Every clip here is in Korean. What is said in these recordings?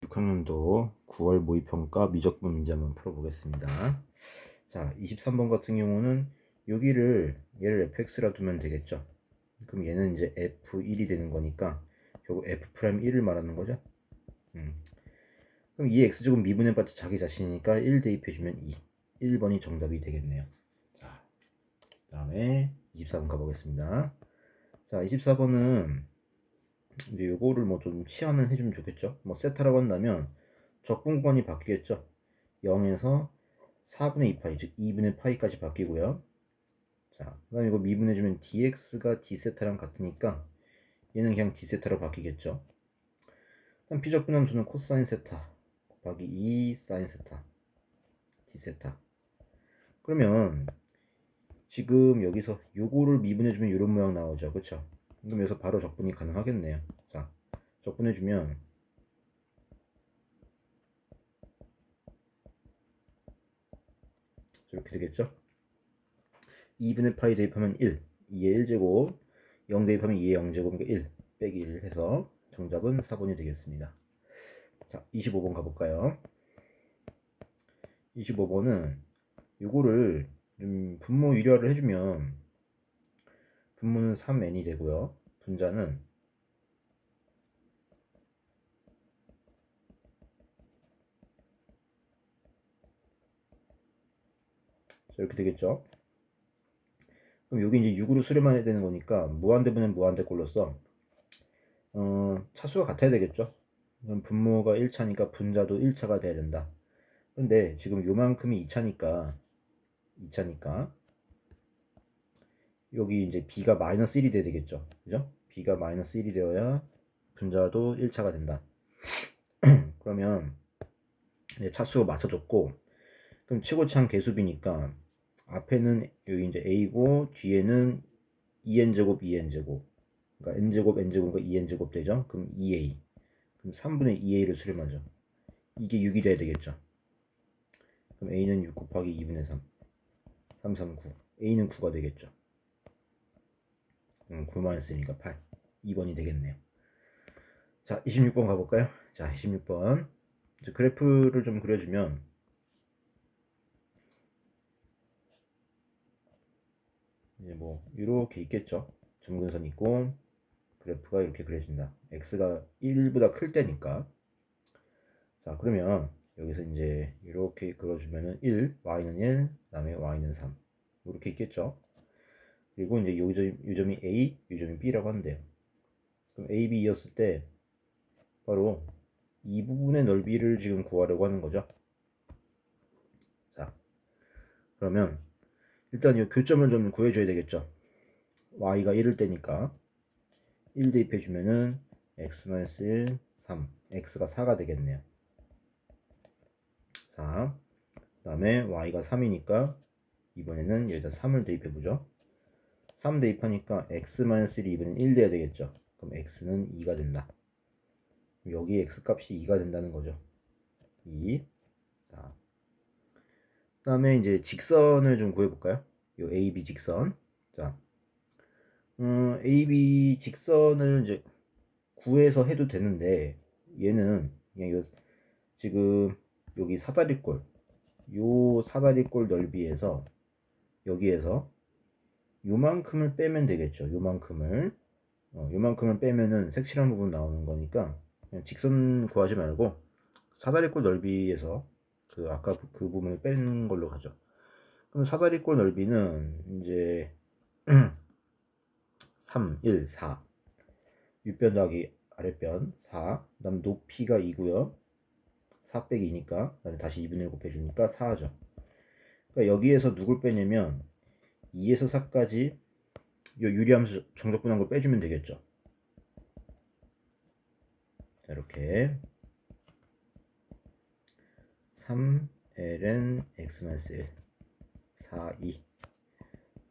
6학년도 9월 모의평가 미적분 문제 한번 풀어보겠습니다. 자, 23번 같은 경우는 여기를 얘를 fx라 두면 되겠죠. 그럼 얘는 이제 f1이 되는 거니까 결국 f'1을 말하는 거죠. 그럼 이 x제곱 미분해봤자 자기 자신이니까 1 대입해주면 2. 1번이 정답이 되겠네요. 자, 그 다음에 24번 가보겠습니다. 자, 24번은 이제 요거를 뭐 좀 치환을 해주면 좋겠죠. 뭐 세타라고 한다면 적분권이 바뀌겠죠. 0에서 4분의 2파이, 즉 2분의 파이까지 바뀌고요. 자, 그 다음에 이거 미분해주면 dx가 d세타랑 같으니까 얘는 그냥 d세타로 바뀌겠죠. 그럼 비적분함수는 코사인 세타 곱하기 2 사인 세타 d세타. 그러면 지금 여기서 요거를 미분해주면 이런 모양 나오죠. 그쵸? 그럼 여기서 바로 적분이 가능하겠네요. 자, 적분해주면 이렇게 되겠죠? 2분의 파이 대입하면 1, 2의 1제곱, 0 대입하면 2의 0제곱, 그러니까 1 빼기 1 해서 정답은 4번이 되겠습니다. 자, 25번 가볼까요? 25번은 요거를 좀 분모 유리화를 해주면 분모는 3n이 되고요. 분자는 이렇게 되겠죠. 그럼 여기 이제 6으로 수렴해야 되는 거니까 무한대분은 무한대꼴로서 차수가 같아야 되겠죠. 그럼 분모가 1차니까 분자도 1차가 돼야 된다. 근데 지금 요만큼이 2차니까 여기 이제 b가 마이너스 1이 돼야 되겠죠. 그죠? b가 마이너스 1이 되어야 분자도 1차가 된다. 그러면 이제 차수가 맞춰졌고, 그럼 최고차항 개수비니까 앞에는 여기 이제 a고 뒤에는 2n제곱 2n제곱, 그러니까 n제곱 n제곱과 2n제곱 되죠. 그럼 2a. 그럼 3분의 2a를 수렴하죠. 이게 6이 돼야 되겠죠. 그럼 a는 6 곱하기 2분의 3. 3, 3, 9. a는 9가 되겠죠. 9만 쓰니까 8. 2번이 되겠네요. 자, 26번 가볼까요? 자, 26번. 그래프를 좀 그려주면 이제 뭐 이렇게 있겠죠. 점근선 있고 그래프가 이렇게 그려진다. x가 1보다 클 때니까. 자, 그러면 여기서 이제 이렇게 그려주면은 1, y는 1, 그다음에 y는 3 이렇게 있겠죠. 그리고 이제 요점이 a, 요점이 b라고 한대요. 그럼 a, b였을 때 바로 이 부분의 넓이를 지금 구하려고 하는 거죠. 자, 그러면 일단 이 교점을 좀 구해줘야 되겠죠. y가 1을 때니까 1 대입해주면은 x-1, 3, x가 4가 되겠네요. 4. 그 다음에 y가 3이니까 이번에는 여기다 3을 대입해보죠. 3 대입하니까 x-1이면 1 돼야 되겠죠. 그럼 x는 2가 된다. 여기 x 값이 2가 된다는 거죠. 2. 자, 그 다음에 이제 직선을 좀 구해볼까요? 요 AB 직선. 자, AB 직선을 이제 구해서 해도 되는데 얘는 그냥 지금 여기 사다리꼴, 요 사다리꼴 넓이에서 여기에서 요만큼을 빼면 되겠죠. 요만큼을 빼면은 색칠한 부분 나오는 거니까 그냥 직선 구하지 말고 사다리꼴 넓이에서 그 아까 그 부분을 빼는 걸로 가죠. 그럼 사다리꼴 넓이는 이제 3, 1, 4 윗변 더하기 아랫변 4, 그 다음 높이가 2고요 4 빼기 2니까 다시 2분의 1 곱해주니까 4죠. 그러니까 여기에서 누굴 빼냐면 2에서 4까지 이 유리함수 정적분한 걸 빼주면 되겠죠. 자, 이렇게 3 ln x-1 4, 2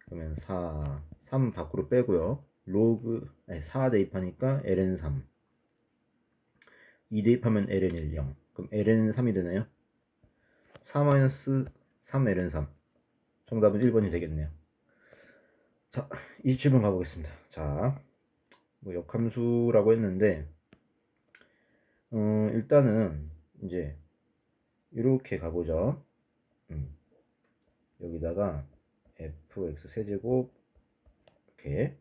그러면 4, 3 밖으로 빼고요. 로그 4 대입하니까 ln 3 2 대입하면 ln 1, 0 그럼 ln 3이 되나요? 4-3 ln 3 정답은 1번이 되겠네요. 자, 27번 가보겠습니다. 자, 뭐 역함수라고 했는데 일단은 이제 이렇게 가보죠. 여기다가 fx 세제곱 이렇게.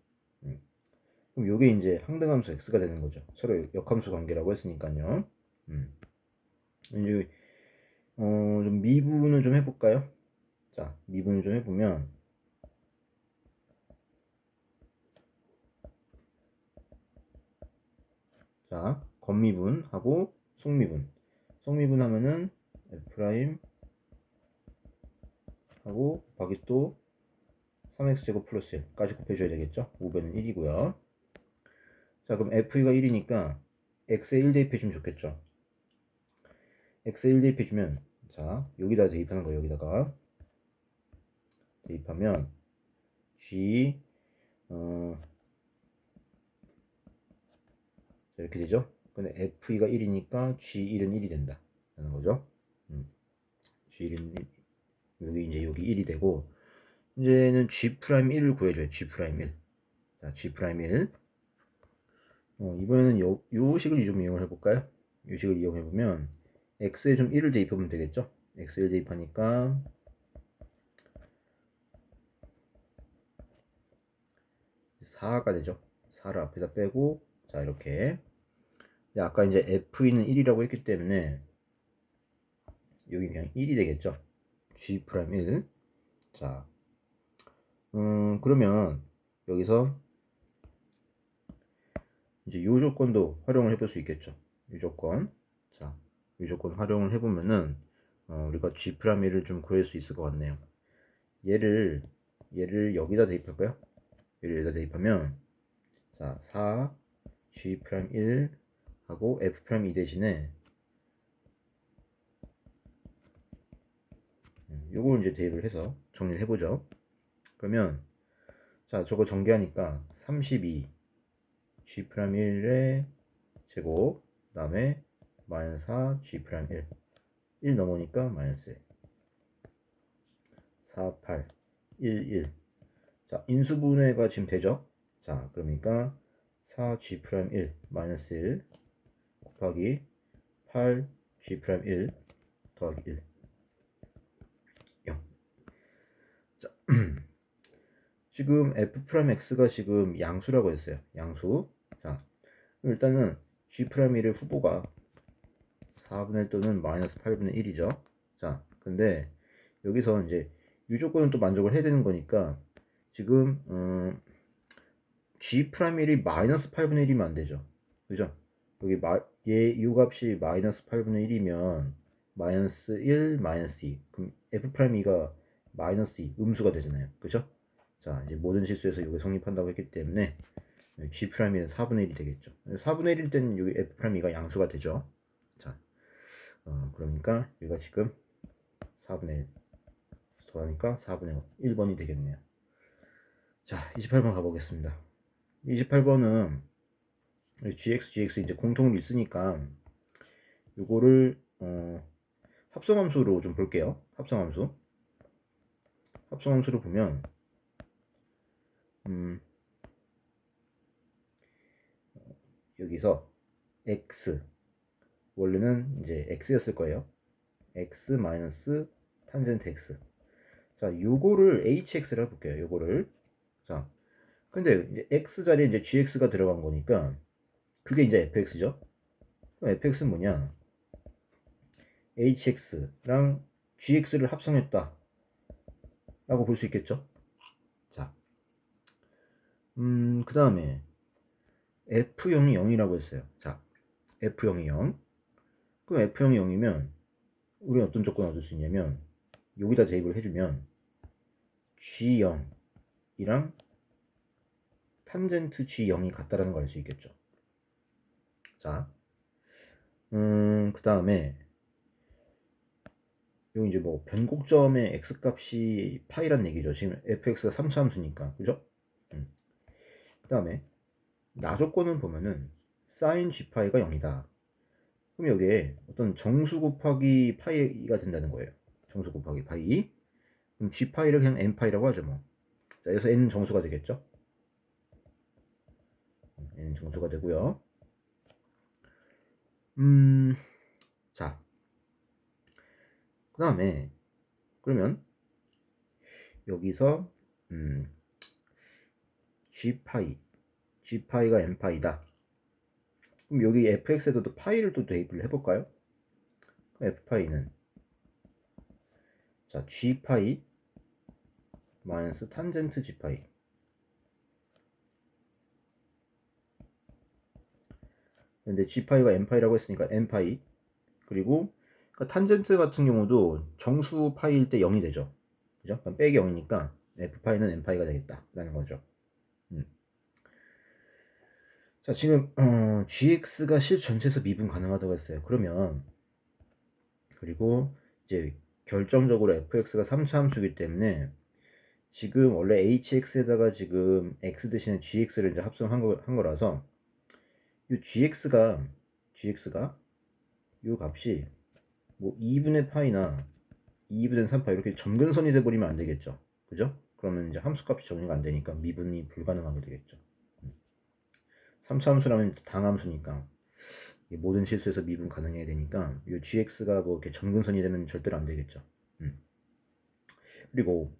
그럼 요게 이제 항등함수 x가 되는 거죠. 서로 역함수 관계라고 했으니까요. 이제 좀 미분을 좀 해볼까요? 자, 미분을 좀 해보면, 자, 겉미분하고 속미분. 속미분 하면은 f' 하고 곱하기 또 3x제곱 플러스 1까지 곱해줘야 되겠죠? 5배는 1이고요. 자, 그럼 f가 1이니까 x에 1 대입해주면 좋겠죠? x에 1 대입해주면, 자, 여기다 대입하는 거예요. 여기다가 대입하면 g 이렇게 되죠. 근데 f2가 1이니까 g1은 1이 된다 라는 거죠. g1은 1, 여기 이제 여기 1이 되고, 이제는 g'1을 구해줘요. g'1. 자, g'1. 이번에는 요 식을 좀 이용을 해볼까요? 요 식을 이용해보면 x에 좀 1을 대입하면 되겠죠. x에 1 대입하니까 4가 되죠. 4를 앞에다 빼고, 자, 이렇게. 아까 이제 f는 1이라고 했기 때문에 여기 그냥 1이 되겠죠. g'1. 자, 그러면 여기서 이제 요 조건도 활용을 해볼 수 있겠죠. 이 조건. 자, 이 조건 활용을 해보면은 우리가 g'1을 좀 구할 수 있을 것 같네요. 얘를 여기다 대입할까요? 얘를 여기다 대입하면, 자, 4 g'1 하고 f'2 대신에 요걸 이제 대입을 해서 정리를 해보죠. 그러면, 자, 저거 전개하니까 32 g'1의 제곱, 그 다음에 마이너스 4 g'1 1 넘으니까 마이너스 4 8 1 1. 자, 인수분해가 지금 되죠. 자, 그러니까 4g'1 마이너스 1 곱하기 8g'1 더하기 1 0. 자, 지금 f'x가 지금 양수라고 했어요. 양수. 자, 일단은 g'1의 후보가 4분의 1 또는 마이너스 8분의 1이죠. 자, 근데 여기서 이제 이 조건은 또 만족을 해야 되는 거니까 지금 g'1이 마이너스 8분의 1이면 안 되죠. 그죠? 여기 이 값이 마이너스 8분의 1이면 마이너스 1, 마이너스 2. 그럼 f'가 마이너스 2, 음수가 되잖아요. 그죠? 자, 이제 모든 실수에서 이게 성립한다고 했기 때문에 g'는 4분의 1이 되겠죠. 4분의 1일 때는 여기 f'가 양수가 되죠. 자, 그러니까 여기가 지금 4분의 1 더하니까 4분의 1번이 되겠네요. 자, 28번 가보겠습니다. 28번은 gx 이제 공통을 있으니까 요거를 합성함수로 좀 볼게요. 합성함수로 보면 여기서 x 원래는 이제 x였을 거예요. x 마이너스 탄젠트 x. 자, 요거를 hx를 해볼게요. 요거를. 자, 근데 이제 x 자리에 이제 gx가 들어간 거니까 그게 이제 fx죠. 그럼 fx는 뭐냐? hx랑 gx를 합성했다 라고 볼 수 있겠죠. 자, 그 다음에 f0이 0이라고 했어요. 자, f0이 0. 그럼 f0이 0이면 우리는 어떤 조건을 얻을 수 있냐면 여기다 대입을 해주면 g0이랑 탄젠트 g0이 같다라는 걸 알 수 있겠죠. 자, 그 다음에 여기 이제 뭐 변곡점의 x값이 파이란 얘기죠. 지금 fx가 3차 함수니까, 그죠? 그 다음에 나조건을 보면은 sin g파이가 0이다. 그럼 여기에 어떤 정수 곱하기 파이가 된다는 거예요. 정수 곱하기 파이. 그럼 g파이를 그냥 n파이라고 하죠, 뭐. 자, 여기서 n은 정수가 되겠죠. n은 정수가 되고요. 자, 그 다음에 그러면 여기서 g파이가 n파이다. 그럼 여기 fx에도 또 파이를 또 대입을 해볼까요? f파이는 자 g파이 마이너스 탄젠트 g파이. 근데 g파이가 n파이라고 했으니까 n파이. 그리고 그러니까 탄젠트 같은 경우도 정수 파이일 때 0이 되죠. 그죠? 그럼 빼기 0이니까 f파이는 n파이가 되겠다 라는 거죠. 자, 지금 gx가 실 전체에서 미분 가능하다고 했어요. 그러면 그리고 이제 결정적으로 fx가 3차 함수이기 때문에 지금 원래 hx에다가 지금 x 대신에 gx를 이제 합성한 거라서 이 gx가 이 값이 뭐 2분의 파이나 2분의 3파 이렇게 점근선이 돼 버리면 안 되겠죠. 그죠? 그러면 이제 함수값이 정리가 안 되니까 미분이 불가능하게 되겠죠. 3차 함수라면 당함수니까 모든 실수에서 미분 가능해야 되니까 이 gx가 뭐 이렇게 점근선이 되면 절대로 안 되겠죠. 그리고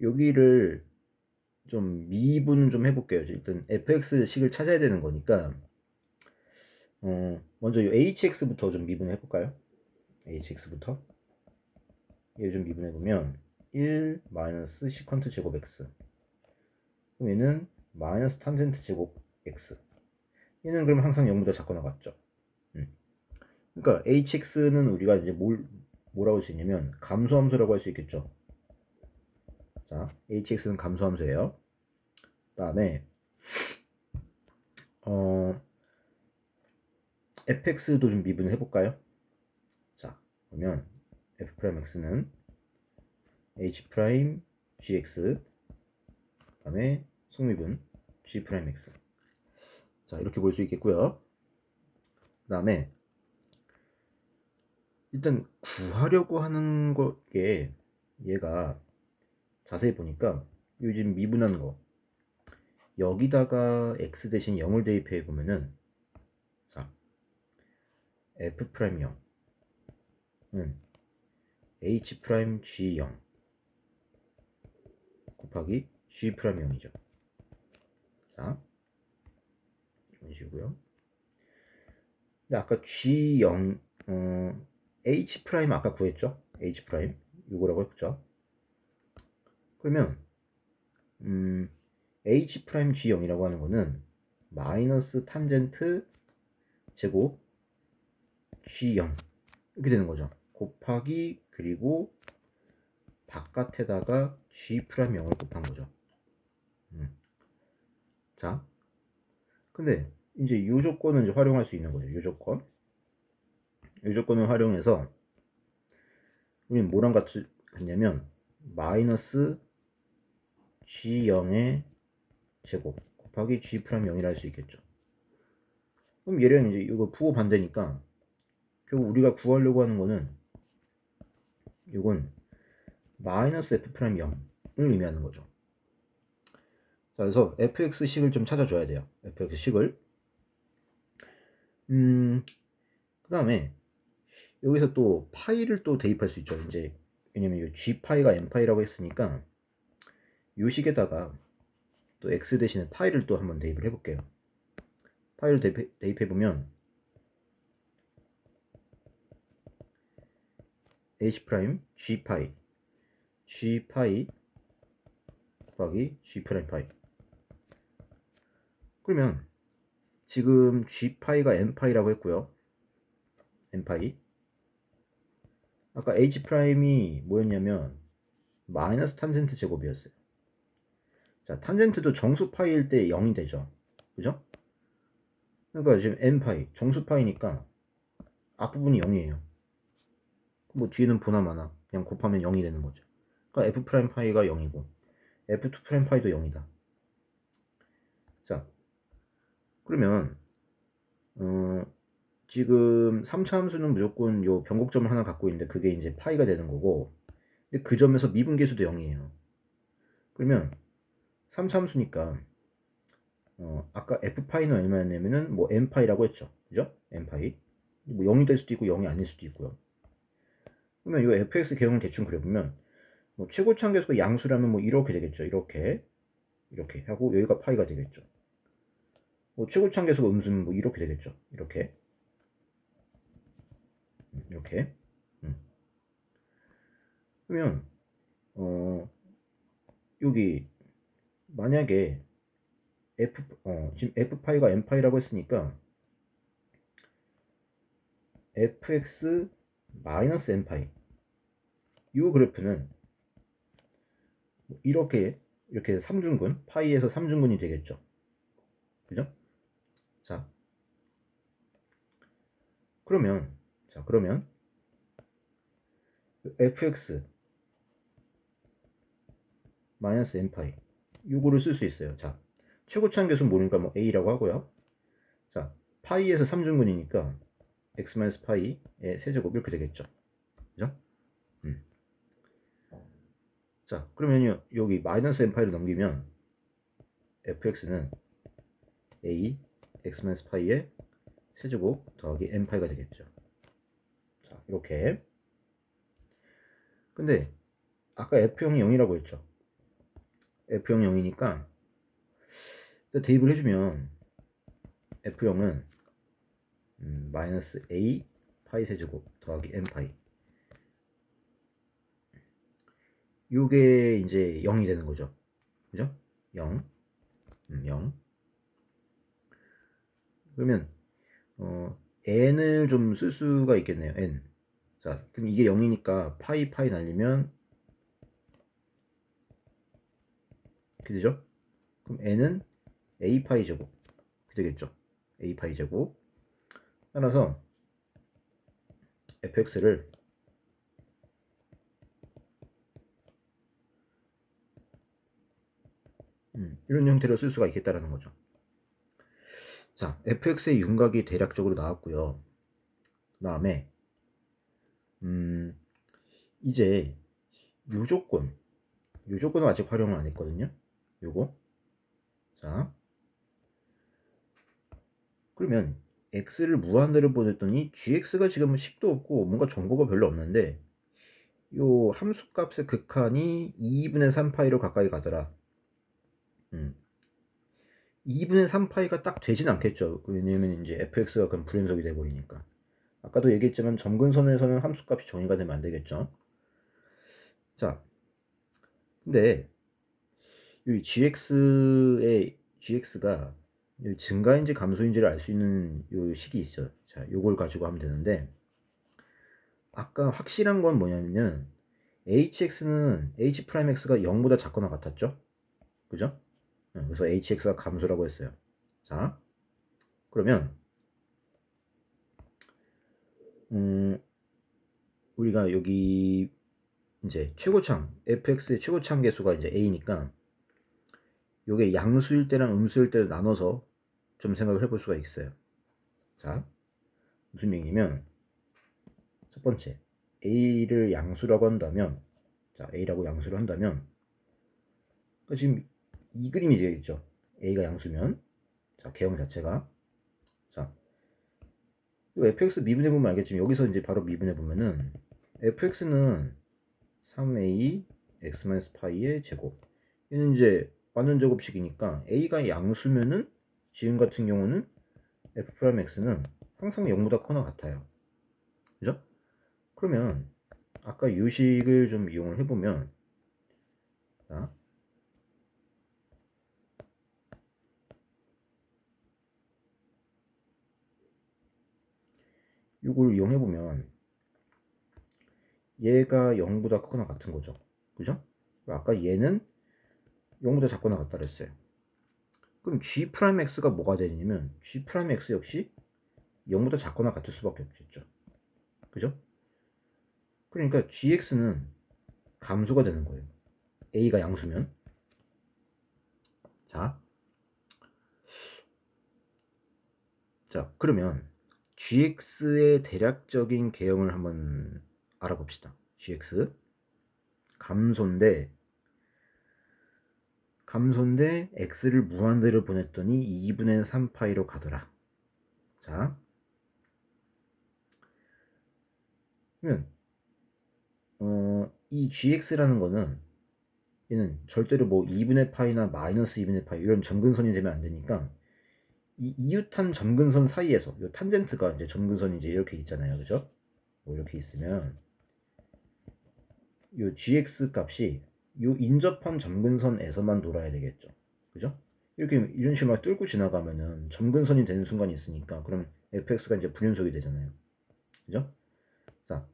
여기를 좀 미분은 좀 해볼게요. 일단 fx식을 찾아야 되는 거니까 먼저 이 hx부터 좀 미분해 볼까요? hx부터 얘를 좀 미분해 보면 1 마이너스 시컨트 제곱 x, 그럼 얘는 마이너스 탄젠트 제곱 x, 얘는 그럼 항상 0보다 작고 나갔죠. 그러니까 hx는 우리가 이제 뭐라고 할 수 있냐면 감소함수라고 할 수 있겠죠. 자, hx는 감소함수예요. 그 다음에 fx도 좀 미분을 해볼까요? 자, 그러면 f'x는 h'gx, 그 다음에 속미분 g'x. 자, 이렇게 볼 수 있겠고요. 그 다음에 일단 구하려고 하는 거에 얘가 자세히 보니까 요즘 미분하는 거 여기다가 x 대신 0을 대입해 보면은 자 f'0은 h'g0 곱하기 g'0이죠. 자, 이런 식이고요. 근데 아까 g0 h' 아까 구했죠? h' 요거라고 했죠. 그러면 h'g0이라고 하는 거는 마이너스 탄젠트 제곱 g0 이렇게 되는 거죠. 곱하기 그리고 바깥에다가 g'0을 곱한 거죠. 자, 근데 이제 이 조건은 이제 활용할 수 있는 거죠. 이 조건을 활용해서 우리는 뭐랑 같냐면 마이너스 g0의 제곱 곱하기 g'0이라 할 수 있겠죠. 그럼 얘는 이제 이거 부호 반대니까 결국 우리가 구하려고 하는 거는 이건 마이너스 f'0을 의미하는 거죠. 자, 그래서 fx식을 좀 찾아줘야 돼요. fx식을. 그 다음에 여기서 또 파이를 또 대입할 수 있죠. 이제 왜냐면 이 g파이가 n파이라고 했으니까 이 식에다가 또 x 대신에 파이를 또 한번 대입을 해볼게요. 파이를 대입해보면 h' g파이 곱하기 g'파이. 그러면 지금 g파이가 n파이라고 했고요. n파이. 아까 h'이 뭐였냐면 마이너스 탄젠트 제곱이었어요. 자, 탄젠트도 정수 파이일 때 0이 되죠. 그죠? 그러니까 지금 n파이 정수파이니까 앞부분이 0이에요. 뭐 뒤에는 보나마나 그냥 곱하면 0이 되는 거죠. 그러니까 f'파이가 0이고 f2'파이도 0이다. 자, 그러면 지금 3차 함수는 무조건 요 변곡점을 하나 갖고 있는데 그게 이제 파이가 되는 거고, 근데 그 점에서 미분계수도 0이에요. 그러면 3차 함수니까 아까 f파이는 얼마였냐면은 뭐 n파이라고 했죠. 그죠? n파이. 뭐 0이 될 수도 있고 0이 아닐 수도 있고요. 그러면 이 fx 개형을 대충 그려보면 뭐 최고차 함계수가 양수라면 뭐 이렇게 되겠죠. 이렇게 하고 여기가 파이가 되겠죠. 뭐 최고차 함계수가 음수면 뭐 이렇게 되겠죠. 이렇게 음. 그러면 여기 만약에 지금 f파이가 n파이라고 했으니까 fx 마이너스 n파이 이 그래프는 이렇게 3중근 파이에서 3중근이 되겠죠. 그죠? 자 그러면 fx 마이너스 n파이 요거를 쓸 수 있어요. 자 최고차 함계수는 모르니까 뭐 a라고 하고요. 자 파이에서 3중근이니까 x 마이너스 파이의 세제곱 이렇게 되겠죠. 그죠? 자 그러면요 여기 마이너스 n파이를 넘기면 fx는 a x 마이너스 파이의 세제곱 더하기 n파이가 되겠죠. 자 이렇게. 근데 아까 f형이 0이라고 했죠. f형 0이니까 대입을 해주면 f형은 마이너스 a 파이 세제곱 더하기 n파이 요게 이제 0이 되는 거죠. 그죠? 0 0 그러면 n을 좀 쓸 수가 있겠네요. n. 자 그럼 이게 0이니까 파이 날리면 이렇게 되죠? 그럼 n은 a 파이 제곱 되겠죠. a 파이 제곱. 따라서 fx를 이런 형태로 쓸 수가 있겠다라는 거죠. 자, fx의 윤곽이 대략적으로 나왔고요. 그 다음에 이제 요 조건은 아직 활용을 안 했거든요. 요거. 자, 그러면 x를 무한대로 보냈더니 gx가 지금 식도 없고 뭔가 정보가 별로 없는데 요 함수값의 극한이 2분의 3파이로 가까이 가더라. 2분의 3파이가 딱 되진 않겠죠. 왜냐면 이제 fx가 그럼 불연속이 돼버리니까. 아까도 얘기했지만 점근선에서는 함수값이 정의가 되면 안 되겠죠. 자, 근데 이 gx가 증가인지 감소인지를 알 수 있는 요 식이 있어요. 자, 요걸 가지고 하면 되는데 아까 확실한 건 뭐냐면은 hx는 h'x가 0보다 작거나 같았죠. 그죠? 그래서 hx가 감소라고 했어요. 자, 그러면 우리가 여기 이제 최고창 fx의 최고창 계수가 이제 a니까 요게 양수일 때랑 음수일 때를 나눠서 좀 생각을 해볼 수가 있어요. 자, 무슨 얘기냐면 첫 번째 a를 양수라고 한다면, 자 a라고 양수를 한다면 그러니까 지금 이 그림이 되겠죠. a가 양수면, 자 개형 자체가, 자 이거 fx 미분해 보면 알겠지만 여기서 이제 바로 미분해 보면은 fx는 3a x-파이의 제곱, 얘는 이제 완전 제곱식이니까 a가 양수면은 지금 같은 경우는 f'x는 항상 0보다 커나 같아요. 그죠? 그러면 아까 유식을 좀 이용을 해보면, 자, 이걸 이용해보면 얘가 0보다 크거나 같은 거죠. 그죠? 아까 얘는 0보다 작거나 같다 그랬어요. 그럼 g'x가 뭐가 되냐면 g'x 역시 0보다 작거나 같을 수밖에 없겠죠. 그죠? 그러니까 gx는 감소가 되는 거예요. a가 양수면. 자, 그러면 gx의 대략적인 개형을 한번 알아봅시다. gx 감소인데 x를 무한대로 보냈더니 2분의 3파이로 가더라. 자, 그러면 이 gx라는 거는 얘는 절대로 뭐 2분의 파이나 마이너스 2분의 파이 이런 점근선이 되면 안 되니까 이 이웃한 점근선 사이에서 요 탄젠트가 이제 점근선이 이제 이렇게 있잖아요, 그죠? 뭐 이렇게 있으면 요 gx 값이 요 인접한 점근선에서만 놀아야 되겠죠, 그죠? 이렇게 이런 식으로 막 뚫고 지나가면은 점근선이 되는 순간이 있으니까 그럼 fx가 이제 불연속이 되잖아요, 그죠? 자,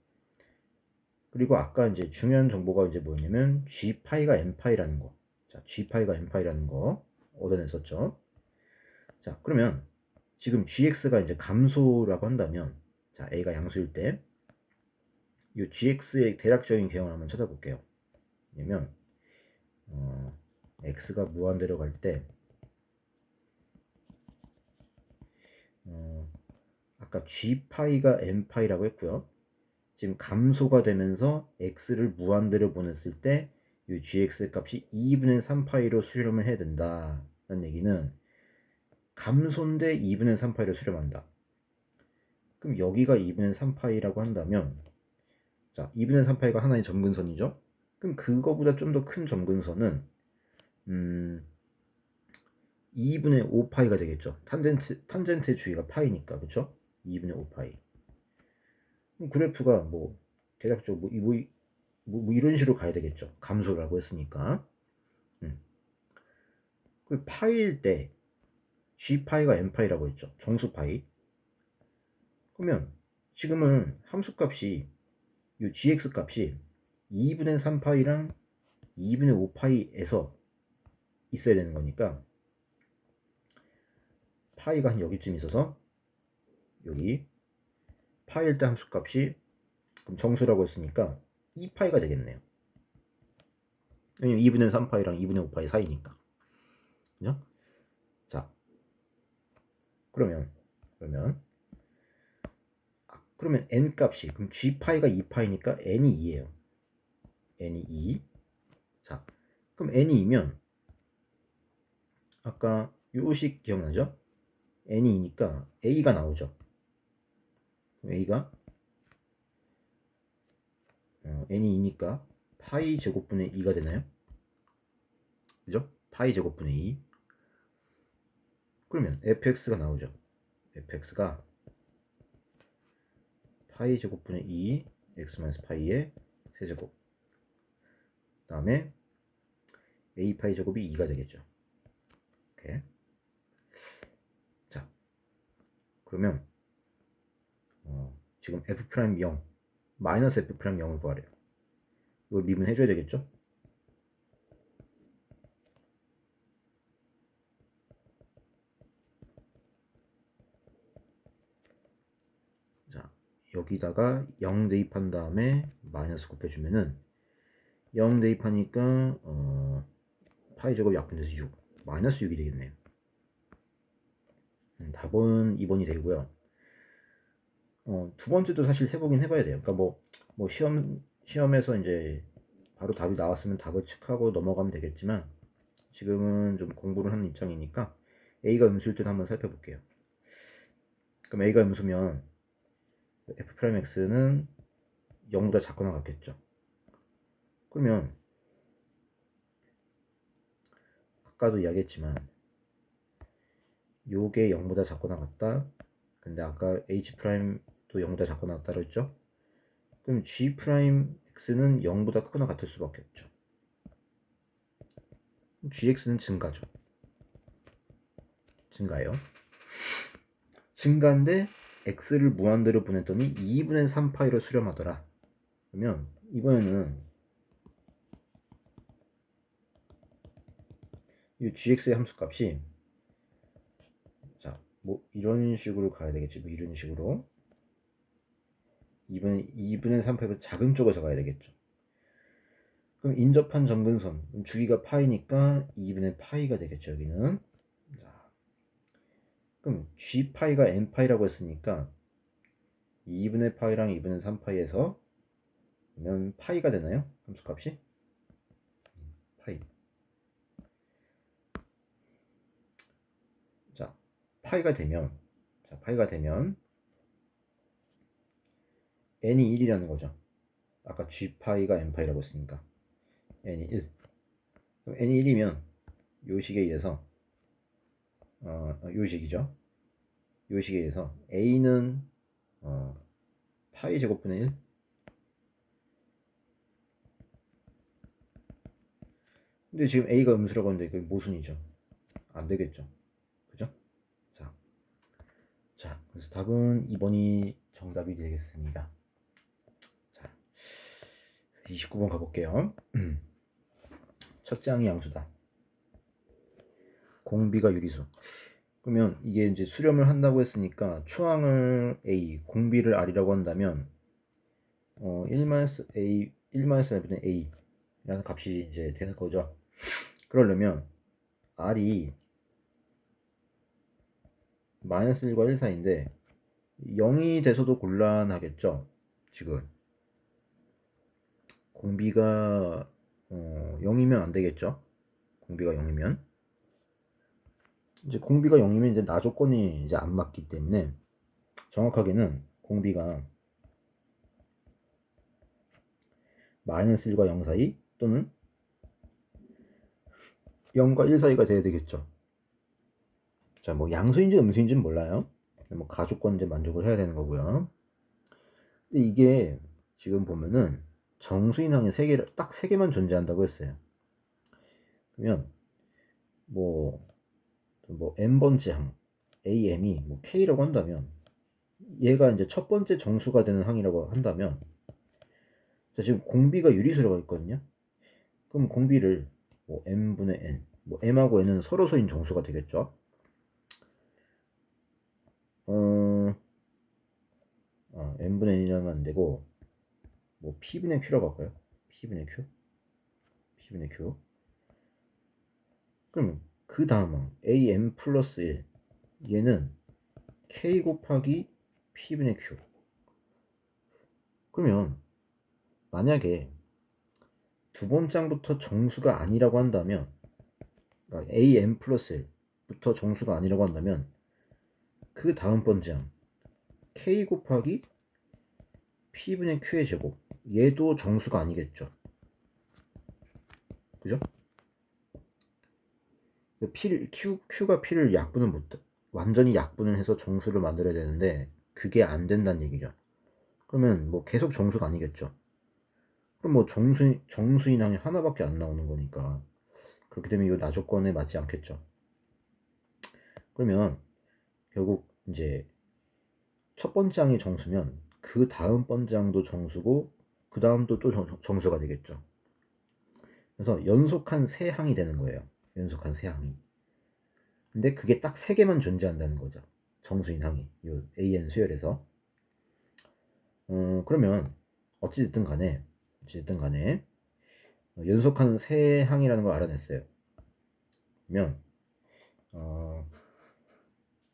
그리고 아까 이제 중요한 정보가 이제 뭐냐면 g파이가 n파이라는 거. 자, g파이가 n파이라는 거 얻어냈었죠. 자, 그러면 지금 gx가 이제 감소라고 한다면, 자, a가 양수일 때 이 gx의 대략적인 개형을 한번 찾아볼게요. 왜냐면 x가 무한대로 갈 때 아까 g파이가 n파이라고 했고요. 지금 감소가 되면서 x를 무한대로 보냈을 때 이 gx 값이 2분의 3파이로 수렴을 해야 된다는 얘기는 감소인데 2분의 3파이로 수렴한다. 그럼 여기가 2분의 3파이라고 한다면, 자, 2분의 3파이가 하나의 점근선이죠. 그럼 그거보다 좀 더 큰 점근선은 2분의 5파이가 되겠죠. 탄젠트의 주위가 파이니까, 그쵸? 2분의 5파이. 그럼 그래프가 뭐 대략적으로 뭐 이런 식으로 가야 되겠죠. 감소라고 했으니까. 그 파이일 때 g파이가 n파이라고 했죠. 정수파이. 그러면 지금은 함수값이 이 gx 값이 2분의 3파이랑 2분의 5파이에서 있어야 되는 거니까 파이가 한 여기쯤 있어서 여기 파이일 때 함수값이 그럼 정수라고 했으니까 2파이가 되겠네요. 왜냐면 2분의 3파이랑 2분의 5파이 사이니까. 그죠? 자, 그러면 n 값이 그럼 g파이가 2파이니까 n이 2예요. n이 2. 자, 그럼 n이 2면 아까 요식 기억나죠? n이 2니까 a가 나오죠. a가 n이 2니까 파이 제곱분의 2가 되나요? 그죠? 파이 제곱분의 2. 그러면 fx가 나오죠. fx가 파이 제곱분의 2 x 파이의 세제곱, 그 다음에 a 파이 제곱이 2가 되겠죠. 이렇게. 자, 그러면 지금 f'0 마이너스 f'0을 구하래요. 이걸 미분해줘야 되겠죠. 자, 여기다가 0 대입한 다음에 마이너스 곱해주면은 0 대입하니까 파이 제곱 약분돼서 6 마이너스 6이 되겠네요. 답은 2번이 되고요. 두 번째도 사실 해보긴 해봐야 돼요. 그러니까 뭐 시험에서 이제 바로 답이 나왔으면 답을 체크하고 넘어가면 되겠지만 지금은 좀 공부를 하는 입장이니까 A가 음수일 때는 한번 살펴볼게요. 그럼 A가 음수면 F'X는 0보다 작거나 같겠죠. 그러면 아까도 이야기했지만 요게 0보다 작거나 같다. 근데 아까 H'도 0보다 작거나 같다고 했죠. 그럼 G'X는 0보다 크거나 같을 수밖에 없죠. GX는 증가죠. 증가예요. 증가인데 X를 무한대로 보냈더니 2분의 3파이로 수렴하더라. 그러면 이번에는 이 GX의 함수값이 자, 뭐 이런 식으로 가야 되겠지. 뭐 이런 식으로 2분의 3파이보다 작은 쪽에서 가야 되겠죠. 그럼 인접한 점근선 주기가 파이니까 2분의 파이가 되겠죠. 여기는. 자, 그럼 G파이가 N파이라고 했으니까 2분의 파이랑 2분의 3파이에서 그러면 파이가 되나요? 함수값이? 파이. 자, 파이가 되면 n이 1이라는 거죠. 아까 g파이가 n파이라고 했으니까 n이 1. 그럼 n이 1이면 요 식에 의해서 요 식이죠. 요 식에 의해서 a는 파이 제곱분의 1. 근데 지금 a가 음수라고 하는데 그게 모순이죠. 안 되겠죠. 그죠? 자, 그래서 답은 2번이 정답이 되겠습니다. 자, 29번 가볼게요. 첫째 항이 양수다. 공비가 유리수. 그러면 이게 이제 수렴을 한다고 했으니까 초항을 a, 공비를 r이라고 한다면 1-a, 1-a분의 a라는 값이 이제 되는 거죠. 그러려면 r이 마이너스 1과 1 사이인데 0이 돼서도 곤란하겠죠. 지금 공비가 0이면 안 되겠죠. 공비가 0이면 이제 공비가 0이면 이제 나 조건이 이제 안 맞기 때문에 정확하게는 공비가 마이너스 1과 0 사이 또는 0과 1 사이가 돼야 되겠죠. 자, 뭐 양수인지 음수인지는 몰라요. 뭐 가조건제 만족을 해야 되는 거고요. 근데 이게 지금 보면은 정수인항이 딱 3개만 존재한다고 했어요. 그러면 뭐 n번째 항 am이 뭐 k라고 한다면 얘가 이제 첫 번째 정수가 되는 항이라고 한다면 자, 지금 공비가 유리수라고 했거든요. 그럼 공비를 뭐 m분의 n, 뭐 m하고 n은 서로서인 정수가 되겠죠. n분의 n이라면 안 되고 뭐 p분의 q라고 할까요? p분의 q. 그러면 그 다음 항 am 플러스 1 얘는 k 곱하기 p분의 q. 그러면 만약에 두 번째 항부터 정수가 아니라고 한다면 그러니까 am 플러스 1부터 정수가 아니라고 한다면 그 다음 번째 항 k 곱하기 p분의 q의 제곱 얘도 정수가 아니겠죠. 그죠? q가 p를 약분을 완전히 약분을 해서 정수를 만들어야 되는데 그게 안 된다는 얘기죠. 그러면 뭐 계속 정수가 아니겠죠. 그럼 뭐 정수인항이 하나밖에 안 나오는 거니까 그렇게 되면 이거 나조건에 맞지 않겠죠. 그러면 결국 이제 첫 번째 항이 정수면 그 다음 번째 항도 정수고 그 다음도 또 정수가 되겠죠. 그래서 연속한 세 항이 되는 거예요. 연속한 세 항이. 근데 그게 딱 3개만 존재한다는 거죠. 정수인 항이 요 AN 수열에서. 그러면 어찌됐든 간에 연속한 세 항이라는 걸 알아냈어요. 그러면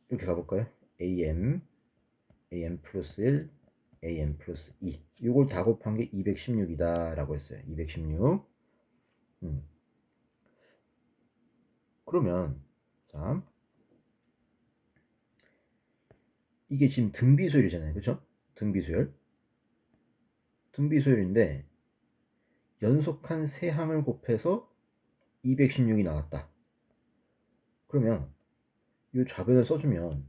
이렇게 가볼까요? AM 플러스 1 AM 플러스 2 이걸 다 곱한 게 216이다 라고 했어요. 216. 그러면 자 이게 지금 등비수열이잖아요. 그쵸? 등비수열인데 연속한 세 항을 곱해서 216이 나왔다. 그러면 이 좌변을 써주면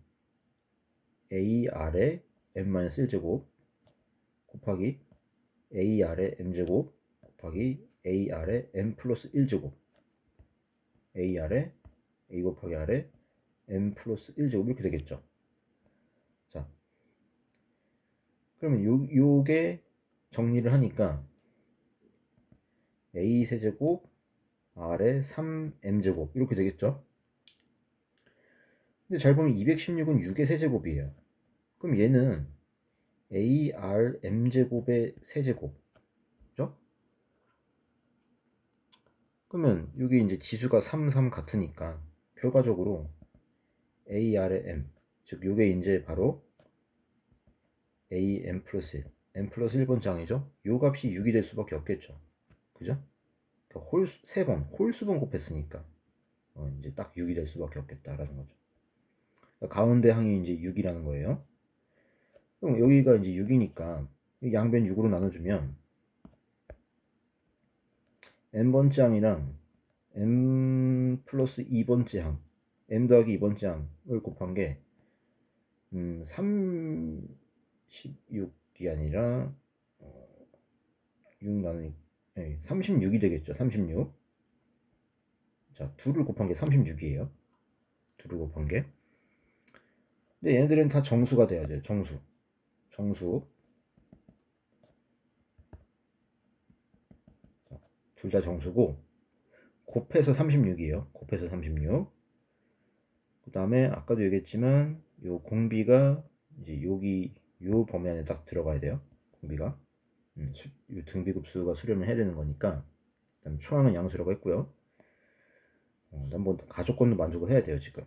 AR의 m-1제곱 곱하기 AR의 m제곱 곱하기 AR의 m 플러스 1제곱 AR의 A 곱하기 R의 m 플러스 1제곱 이렇게 되겠죠. 자, 그러면 요게 정리를 하니까 A 세제곱 R의 3m제곱 이렇게 되겠죠. 근데 잘 보면 216은 6의 세제곱이에요. 그럼 얘는 ARm제곱의 세제곱 그죠? 그러면 여기 이제 지수가 3, 3 같으니까 결과적으로 AR의 m 즉 요게 이제 바로 AM 플러스 1 m 플러스 1번 장이죠. 요 값이 6이 될 수밖에 없겠죠. 그죠? 그러니까 홀수번 곱했으니까 이제 딱 6이 될 수밖에 없겠다라는 거죠. 그러니까 가운데 항이 이제 6이라는 거예요. 그럼 여기가 이제 6이니까 양변 6으로 나눠주면 n번째 항이랑 m 플러스 2번째 항, m 더하기 2번째 항을 곱한 게 36이 아니라 6 나누니 36이 되겠죠. 36. 자, 2를 곱한 게 36이에요. 2를 곱한 게. 근데 얘네들은 다 정수가 돼야 돼요. 정수. 둘 다 정수고 곱해서 36이에요. 곱해서 36. 그 다음에 아까도 얘기했지만 요 공비가 이제 여기 요 범위 안에 딱 들어가야 돼요. 공비가 요 등비급수가 수렴을 해야 되는 거니까. 그다음에 초항은 양수라고 했고요. 난 뭐 가조건도 만족을 해야 돼요 지금.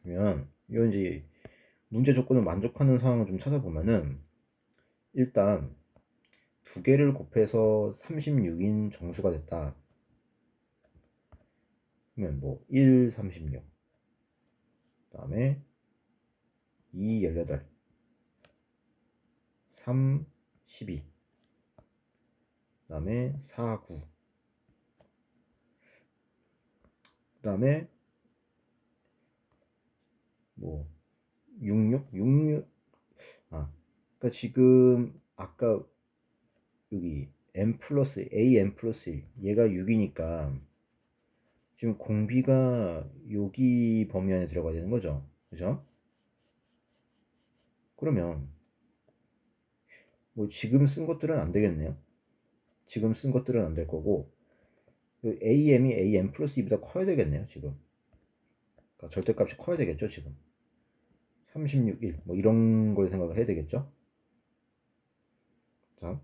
그러면 이건 이제 문제 조건을 만족하는 상황을 좀 찾아보면은 일단 두 개를 곱해서 36인 정수가 됐다. 그러면 뭐 1, 36, 그 다음에 2, 18, 3, 12, 그 다음에 4, 9, 그 다음에 뭐 66, 그러니까 지금 아까 여기 m 플러스 am 플러스 1 얘가 6이니까 지금 공비가 여기 범위 안에 들어가야 되는 거죠. 그죠? 그러면 뭐 지금 쓴 것들은 안 되겠네요. 지금 쓴 것들은 안 될 거고 am이 am 플러스 2보다 커야 되겠네요. 지금 그러니까 절대값이 커야 되겠죠. 지금 36, 1 뭐 이런 걸 생각을 해야 되겠죠. 자,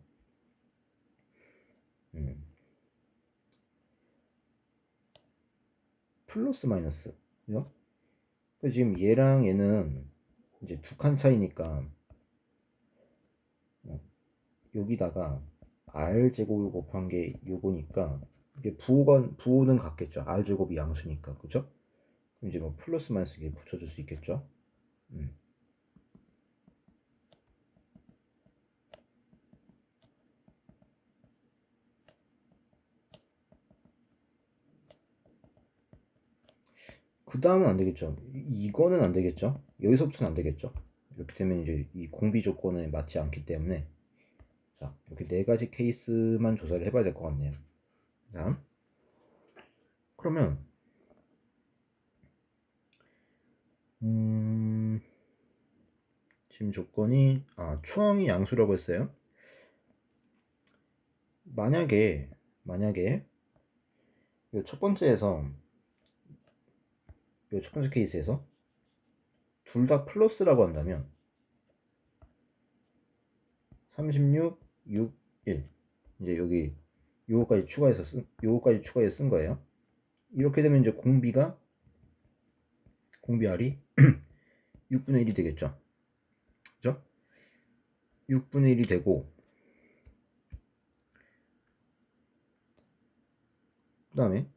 플러스 마이너스. 그죠? 지금 얘랑 얘는 이제 두 칸 차이니까 여기다가 r제곱을 곱한 게 요거니까 이게 부호는 같겠죠. r제곱이 양수니까. 그죠? 그럼 이제 뭐 플러스 마이너스 이게 붙여줄 수 있겠죠. 그 다음은 안 되겠죠. 이거는 안 되겠죠. 여기서부터는 안 되겠죠. 이렇게 되면 이제 이 공비 조건에 맞지 않기 때문에 자, 이렇게 네 가지 케이스만 조사를 해봐야 될 것 같네요. 자, 그러면 지금 조건이 초항이 양수라고 했어요. 만약에 이 첫 번째에서 이 첫 번째 케이스에서 둘 다 플러스라고 한다면 36, 6, 1 이제 여기 요거까지 추가해서 쓴 거예요. 이렇게 되면 이제 공비 R이 6분의 1이 되겠죠. 그죠? 6분의 1이 되고 그 다음에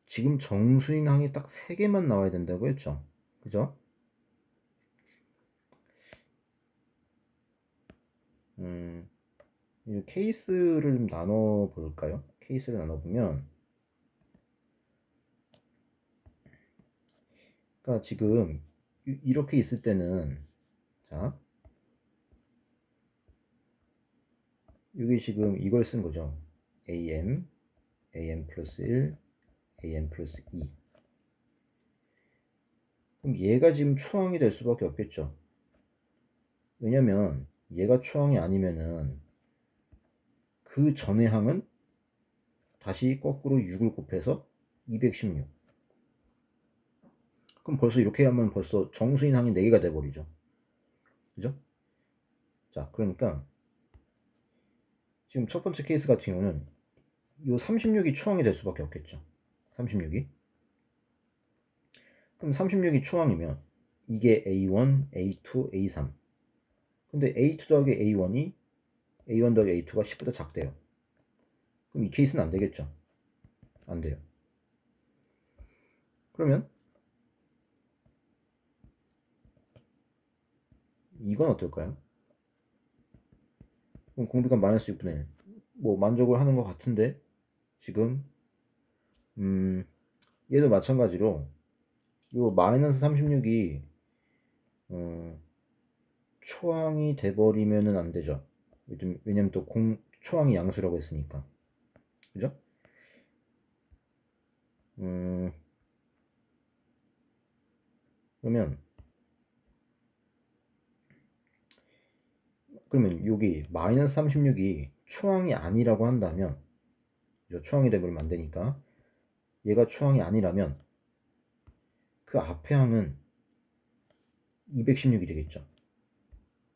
지금 정수인 항이 딱 3개만 나와야 된다고 했죠. 그죠? 이 케이스를 좀 나눠 볼까요? 케이스를 나눠 보면 그러니까 지금 이렇게 있을 때는 자 여기 지금 이걸 쓴 거죠. am 플러스 1 am 플러스 2 그럼 얘가 지금 초항이 될 수밖에 없겠죠. 왜냐면 얘가 초항이 아니면은 그 전의 항은 다시 거꾸로 6을 곱해서 216 그럼 벌써 이렇게 하면 벌써 정수인 항이 4개가 돼버리죠. 그죠? 자, 그러니까 지금 첫 번째 케이스 같은 경우는 이 36이 초항이 될 수밖에 없겠죠. 36이. 그럼 36이 초항이면 이게 A1, A2, A3. 근데 A2 더하기 A1이 A1 더하기 A2가 10보다 작대요. 그럼 이 케이스는 안 되겠죠. 안 돼요. 그러면 이건 어떨까요? 그럼 공비가 마이너스 6분의 1. 뭐 만족을 하는 것 같은데 지금 얘도 마찬가지로 요 마이너스 36이 초항이 돼버리면은 안 되죠. 왜냐면 또 초항이 양수라고 했으니까. 그죠? 그러면 여기 마이너스 36이 초항이 아니라고 한다면, 초항이 돼버리면 안 되니까 얘가 초항이 아니라면 그 앞에 항은 216이 되겠죠.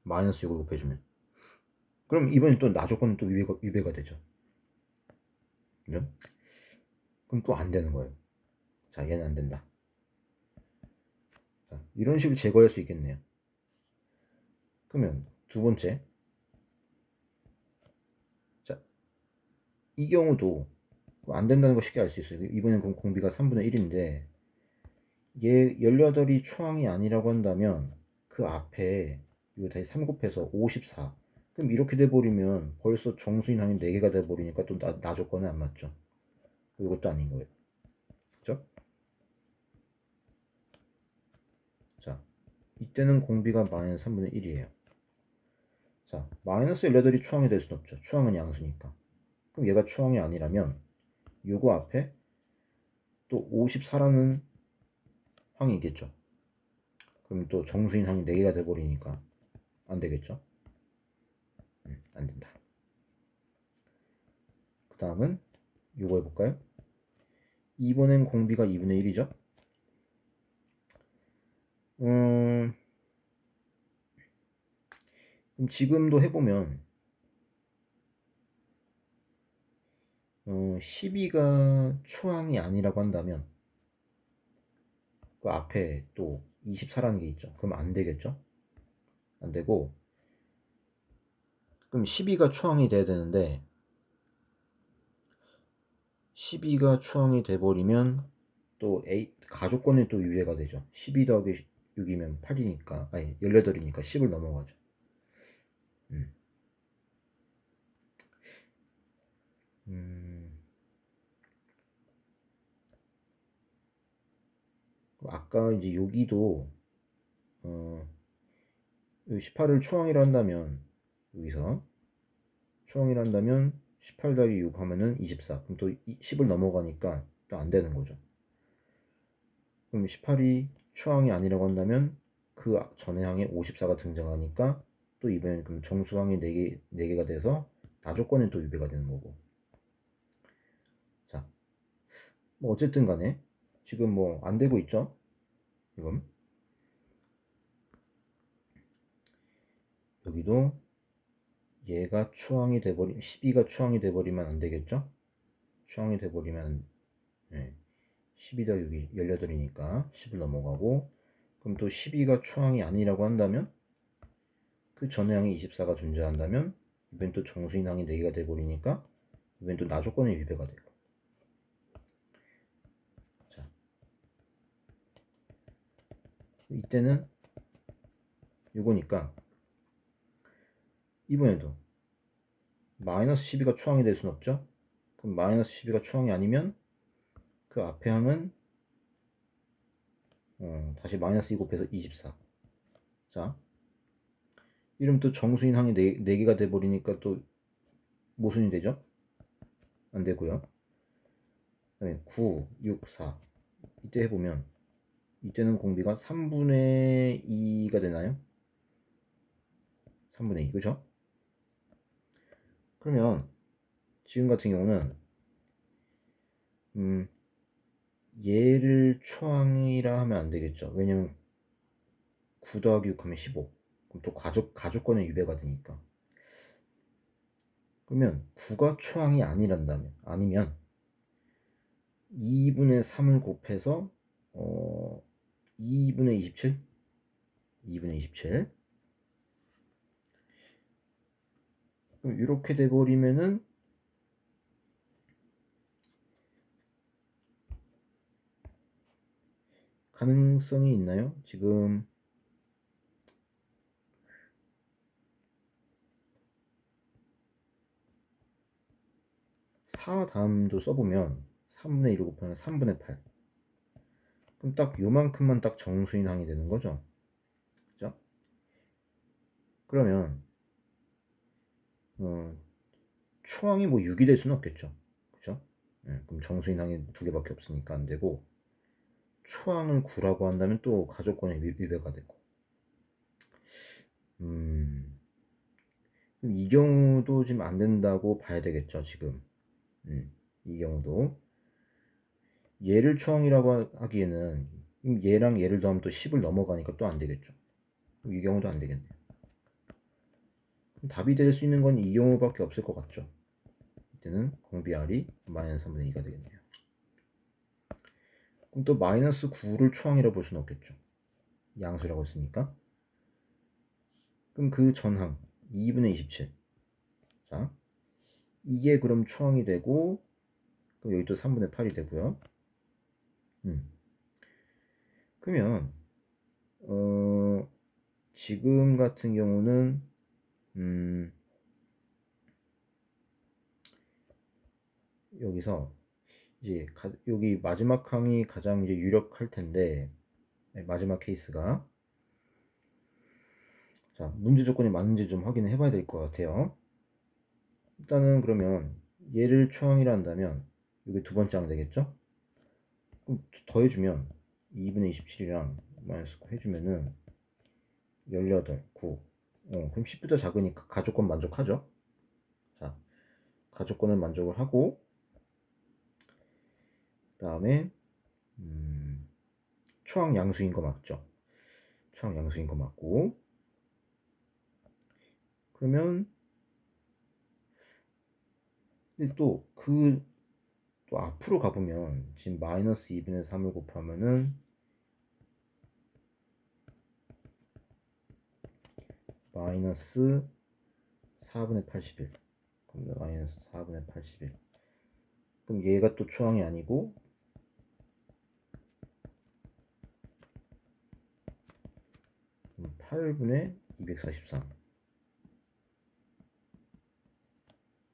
마이너스 6을 곱해주면. 그럼 이번엔 또 나조건은 또 위배가 되죠. 그죠? 그럼 또 안 되는 거예요. 자, 얘는 안 된다. 자, 이런 식으로 제거할 수 있겠네요. 그러면 두 번째. 자, 이 경우도 안 된다는 거 쉽게 알 수 있어요. 이번엔 그럼 공비가 3분의 1인데 얘 18이 초항이 아니라고 한다면 그 앞에 이거 다시 3 곱해서 54. 그럼 이렇게 돼버리면 벌써 정수인 항이 4개가 돼버리니까 또 나조건에 안 맞죠. 이것도 아닌 거예요. 그죠? 자, 이때는 공비가 마이너스 3분의 1이에요. 자, 마이너스 18이 초항이 될 수는 없죠. 초항은 양수니까. 그럼 얘가 초항이 아니라면 요거 앞에 또 54라는 항이 있겠죠. 그럼 또 정수인 항이 4개가 돼버리니까 안 되겠죠. 안 된다. 그 다음은 요거 해볼까요? 이번엔 공비가 2분의 1이죠. 그럼 지금도 해보면 12가 초항이 아니라고 한다면 그 앞에 또 24라는 게 있죠. 그럼 안 되겠죠? 안 되고, 그럼 12가 초항이 돼야 되는데 12가 초항이 돼버리면 또 가족권에 또 위배가 되죠. 12 더하기 6이면 8이니까, 아니 18이니까 10을 넘어가죠. 아까 이제 여기도 18을 초항이라 한다면, 여기서 초항이라 한다면 18 더하기 6 하면은 24. 그럼 또 10을 넘어가니까 또 안 되는 거죠. 그럼 18이 초항이 아니라고 한다면 그 전의 항에 54가 등장하니까 또 이번엔 그럼 정수항이 4개가 돼서 나조건에 또 위배가 되는 거고. 자, 뭐 어쨌든 간에 지금 뭐 안 되고 있죠. 이건 여기도 얘가 초항이 돼버리 12가 초항이 돼버리면 안 되겠죠. 초항이 돼버리면 12 더하기 6이 18이니까 10을 넘어가고, 그럼 또 12가 초항이 아니라고 한다면 그 전의 항이 24가 존재한다면 이번엔 또 정수인 항이 4개가 돼버리니까 이번엔 또 나조건의 위배가 되고. 자, 이때는 이거니까 이번에도 마이너스 12가 초항이 될 수는 없죠. 그럼 마이너스 12가 초항이 아니면 그 앞에 항은 다시 마이너스 2 곱해서 24. 자, 이러면 또 정수인 항이 4개가 돼버리니까 또 모순이 되죠? 안 되고요. 그 다음에 9, 6, 4. 이때 해보면 이때는 공비가 3분의 2가 되나요? 3분의 2, 그죠? 그러면 지금 같은 경우는 얘를 초항이라 하면 안 되겠죠. 왜냐면 9 더하기 6 하면 15. 그럼 또 가족권의 위배가 되니까. 그러면 9가 초항이 아니면 2분의 3을 곱해서 2분의 27? 2분의 27. 그럼 이렇게 돼버리면은 가능성이 있나요? 지금 4 다음도 써보면 3분의 1을 곱하면 3분의 8. 그럼 딱 요만큼만 딱 정수인항이 되는 거죠. 그죠? 그러면 초항이 뭐 6이 될 수는 없겠죠. 그죠? 네, 그럼 정수인항이 두 개밖에 없으니까 안 되고, 초항을 9라고 한다면 또 가족권의 위배가 되고. 그럼 이 경우도 지금 안 된다고 봐야 되겠죠, 지금. 이 경우도. 얘를 초항이라고 하기에는 얘랑 얘를 더하면 또 10을 넘어가니까 또 안 되겠죠. 이 경우도 안 되겠네요. 답이 될 수 있는 건 이 경우밖에 없을 것 같죠. 이때는 공비 R이 마이너스 3분의 2가 되겠네요. 그럼 또 마이너스 9를 초항이라고 볼 수는 없겠죠. 양수라고 했으니까. 그럼 그 전항 2분의 27. 자, 이게 그럼 초항이 되고, 그럼 여기 또 3분의 8이 되고요. 그러면 지금 같은 경우는 여기서 이제 여기 마지막 항이 가장 이제 유력할 텐데, 마지막 케이스가, 자, 문제 조건이 맞는지 좀 확인을 해봐야 될 것 같아요. 일단은 그러면 얘를 초항이라 한다면 이게 두 번째 항 되겠죠? 그럼 더해주면 2분의 27이랑 마이너스 9 해주면은 18, 9. 그럼 10보다 작으니까 가족권 만족하죠? 자, 가족권을 만족을 하고, 그 다음에 초항 양수인 거 맞죠? 초항 양수인 거 맞고, 그러면 근데 또 앞으로 가보면 지금 마이너스 2분의 3을 곱하면은 마이너스 4분의 81. 그럼 마이너스 4분의 81. 그럼 얘가 또 초항이 아니고 8분의 243.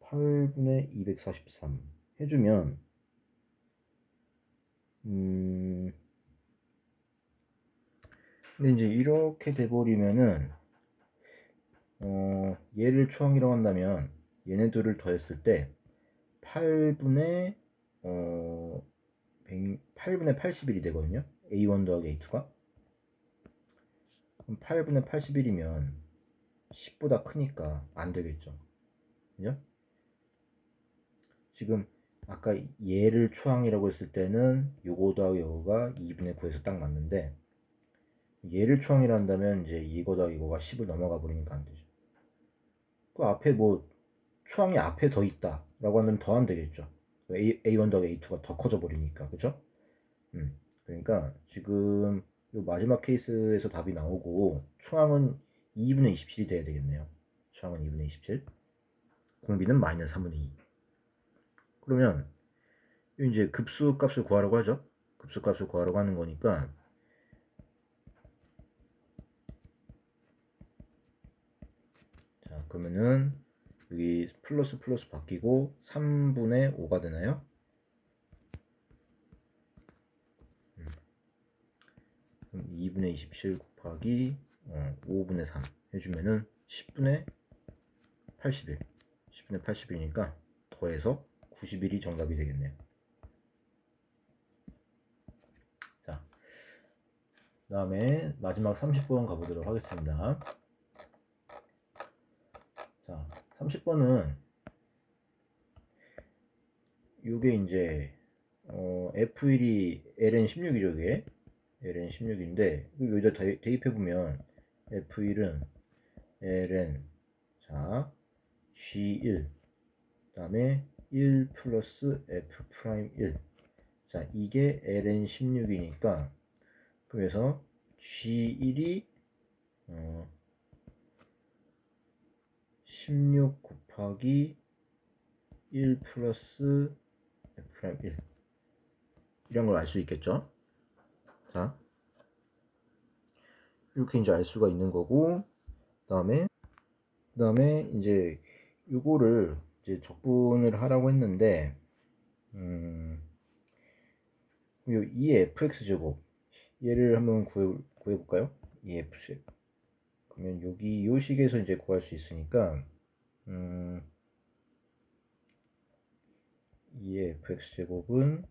8분의 243 해주면 근데 이제 이렇게 돼버리면은 얘를 초항이라고 한다면 얘네들을 더했을 때 8분의 8분의 81이 되거든요. A1 더하기 A2가. 그럼 8분의 81이면 10보다 크니까 안 되겠죠. 그죠? 지금 아까 얘를 초항이라고 했을 때는 요거 더하기 요거가 2분의 9에서 딱 맞는데, 얘를 초항이라 한다면 이제 이거 더하기 이거가 10을 넘어가 버리니까 안 되죠. 그 앞에 뭐 초항이 앞에 더 있다 라고 하면 더 안 되겠죠. A1 더하기 A2가 더 커져 버리니까. 그죠? 그러니까 지금 요 마지막 케이스에서 답이 나오고 초항은 2분의 27이 돼야 되겠네요. 초항은 2분의 27, 공비는 마이너스 3분의 2. 그러면 이제 급수값을 구하라고 하죠. 급수값을 구하라고 하는 거니까, 자, 그러면은 여기 플러스 플러스 바뀌고 3분의 5가 되나요? 2분의 27 곱하기 5분의 3 해주면은 10분의 81. 10분의 81이니까 더해서 91이 정답이 되겠네요. 자, 그 다음에 마지막 30번 가보도록 하겠습니다. 자, 30번은 요게 이제 F1이 LN16이죠. 이게 LN16인데 여기다 대입해보면 F1은 LN, 자, G1, 그 다음에 1 플러스 F'1. 자, 이게 LN16이니까 그래서 G1이 16 곱하기 1 플러스 F'1 이런 걸 알 수 있겠죠. 자, 이렇게 이제 알 수가 있는 거고, 그다음에 이제 요거를 이제 적분을 하라고 했는데, 요 2fx 제곱 얘를 한번 구해 볼까요? 2fx. 그러면 여기 요 식에서 이제 구할 수 있으니까 2fx 제곱은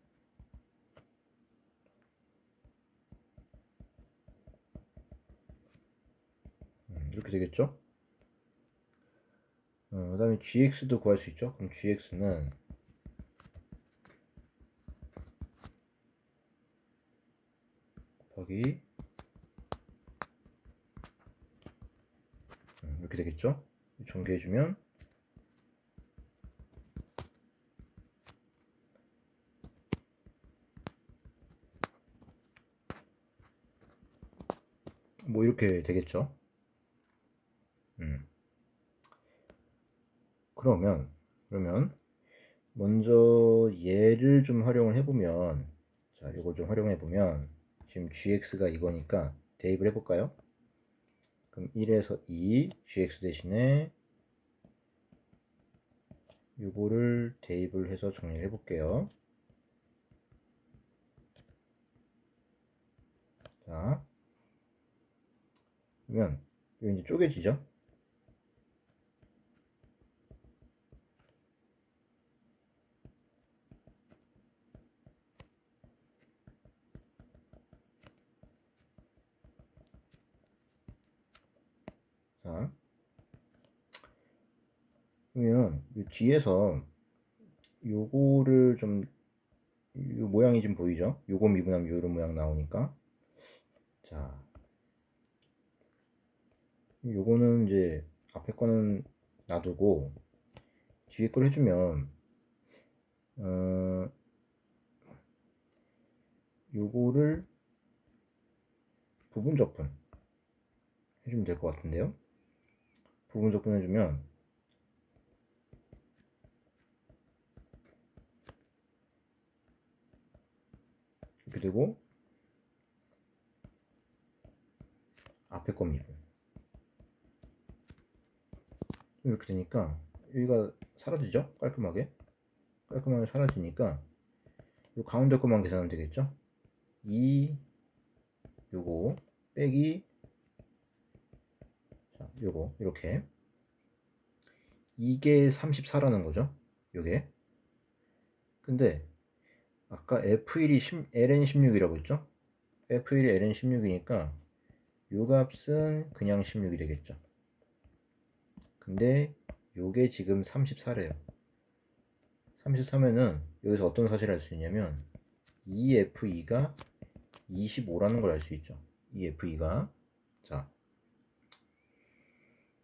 이렇게 되겠죠? 그 다음에 gx도 구할 수 있죠? 그럼 gx는 곱하기 이렇게 되겠죠? 전개해주면 뭐 이렇게 되겠죠? 그러면 먼저 얘를 좀 활용을 해보면, 자, 이걸 좀 활용해 보면 지금 gx가 이거니까 대입을 해볼까요? 그럼 1에서 2 gx 대신에 요거를 대입을 해서 정리를 해볼게요. 자, 그러면 이거 이제 쪼개지죠? 자, 그러면 이 뒤에서 요거를 좀, 요 모양이 좀 보이죠? 요거 미분하면 요런 모양 나오니까. 자, 요거는 이제 앞에 거는 놔두고 뒤에 걸 해주면 요거를 부분 적분 해주면 될 것 같은데요. 부분 적분 해주면 이렇게 되고, 앞에 거 미분 이렇게 되니까 여기가 사라지죠? 깔끔하게 사라지니까 요 가운데 것만 계산하면 되겠죠? 2 요거 빼기, 자, 요거 이렇게, 이게 34라는 거죠, 요게. 근데 아까 F1이 ln16이라고 했죠? F1이 ln16이니까 요 값은 그냥 16이 되겠죠. 근데 요게 지금 34래요. 34면은 여기서 어떤 사실을 알 수 있냐면 2F2가 25라는 걸 알 수 있죠. 2F2가. 자,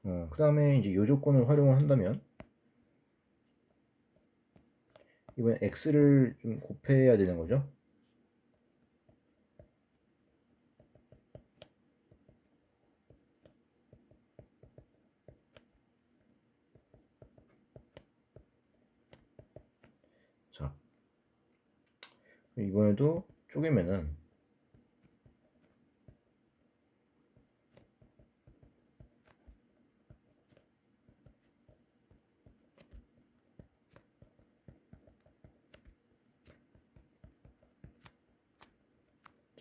그 다음에 이제 요 조건을 활용을 한다면 이번에 x를 좀 곱해야 되는 거죠. 자, 이번에도 쪼개면은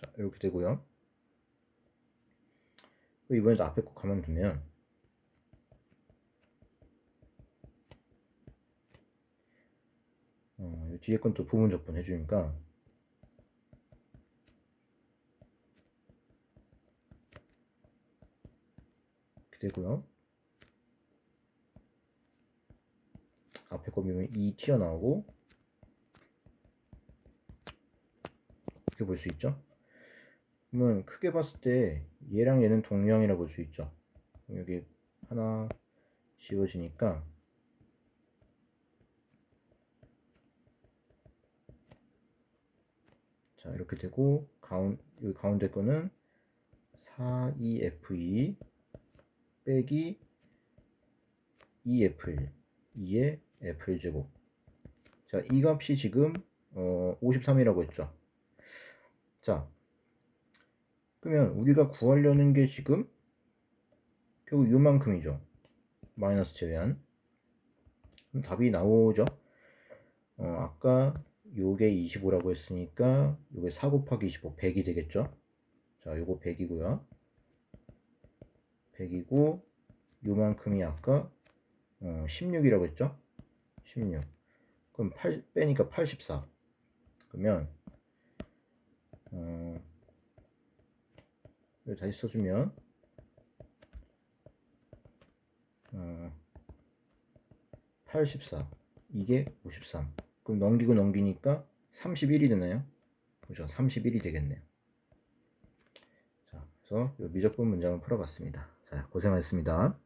자, 이렇게 되고요. 이번에도 앞에 거 가만두면 뒤에 건 또 부분 적분 해주니까 이렇게 되고요. 앞에 거 보면 2 튀어나오고 이렇게 볼 수 있죠. 그러면 크게 봤을 때 얘랑 얘는 동량이라 볼 수 있죠. 여기 하나 지워지니까, 자, 이렇게 되고, 여기 가운데 거는 42F2 빼기 2F1 2의 F1 제곱. 자, 이 값이 지금 53이라고 했죠. 자, 그러면 우리가 구하려는 게 지금 결국 요만큼이죠. 마이너스 제외한. 그럼 답이 나오죠. 아까 요게 25라고 했으니까 요게 4 곱하기 25 100이 되겠죠. 자, 요거 100이고요. 100이고 요만큼이 아까 16이라고 했죠. 16. 그럼 8 빼니까 84. 그러면 여기 다시 써주면 84 이게 53. 그럼 넘기고 넘기니까 31이 되나요? 그죠? 31이 되겠네요. 자, 그래서 이 미적분 문장을 풀어봤습니다. 자, 고생하셨습니다.